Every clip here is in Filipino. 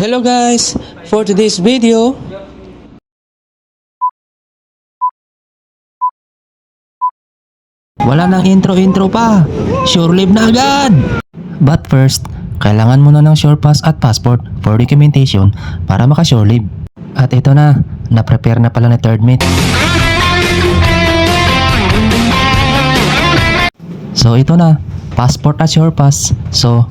Hello guys! For today's video, wala nang intro pa. Sure live na agad! But first, kailangan mo na ng sure pass at passport for documentation para maka-sure live. At ito na, na-prepare na pala ni third mate. So ito na, passport at sure pass. So,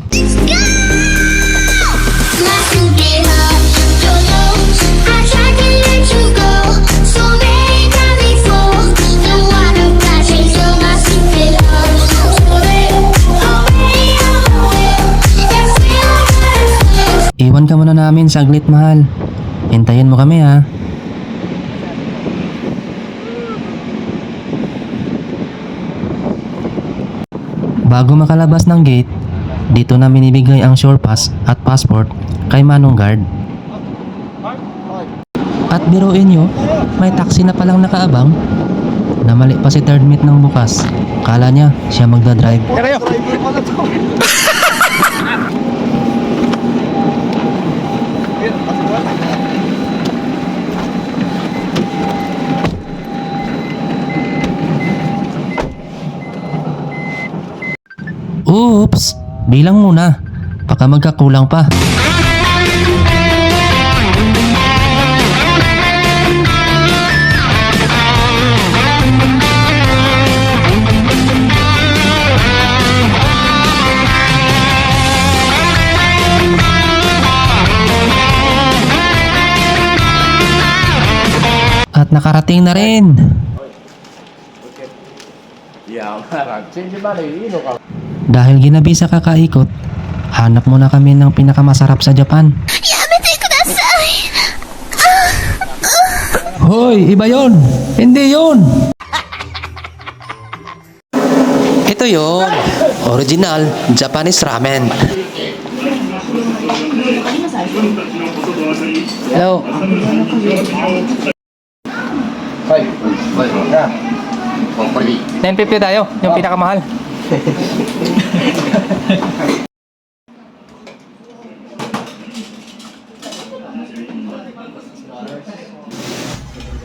iwan ka muna namin saglit, mahal. Hintayin mo kami, ha. Bago makalabas ng gate, dito na binibigay ang sure pass at passport kay Manong Guard. At biruin nyo, may taxi na palang nakaabang. Namali pa si third mate ng bukas. Kala niya siya magdadrive. Oops! Bilang muna. Baka magkakulang pa. At nakarating na rin. Dahil ginabi sa kakaikot, hanap muna kami ng pinakamasarap sa Japan. Hoy, iba yon. Hindi yon. Ito yon. Original Japanese ramen. Hello. 950 tayo, yung pinakamahal.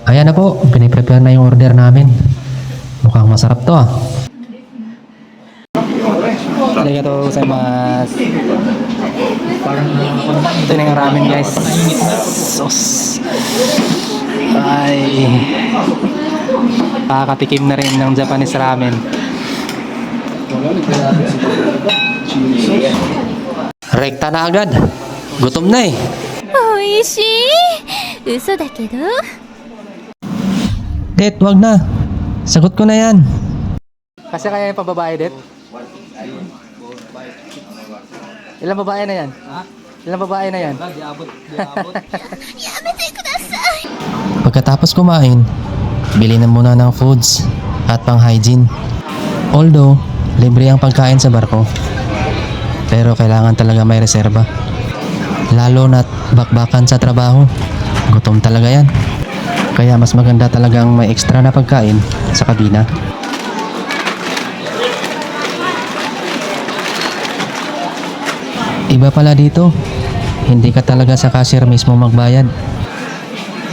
Ayan na po, piniprepare na yung order namin. Mukhang masarap to, ah. Arigatou gozaimasu. Ito na yung ramen, guys. Sauce. Ay, kakatikim na rin ng Japanese ramen. Rekta na agad. Gutom na eh. Oishii. Uso da kedo. Det, wag na. Sagot ko na yan. Kasi kaya yung pababae, Det? Ilang babae na yan? Ilang babae na yan? Yamete kudasai. Pagkatapos kumain, bili na muna ng foods at pang hygiene. Although, libre ang pagkain sa barko. Pero kailangan talaga may reserba. Lalo na't bakbakan sa trabaho. Gutom talaga yan. Kaya mas maganda talagang may extra na pagkain sa kabina. Iba pala dito. Hindi ka talaga sa cashier mismo magbayad.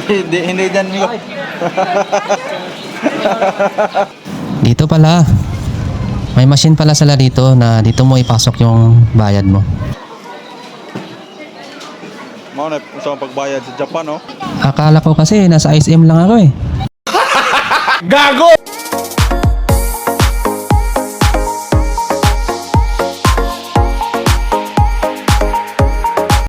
Hindi dyan, Miko. Dito pala. May machine pala sila dito na dito mo ipasok yung bayad mo. Mau na sa pagbayad sa Japan, oh. Akala ko kasi nasa ISM lang ako eh. Gago!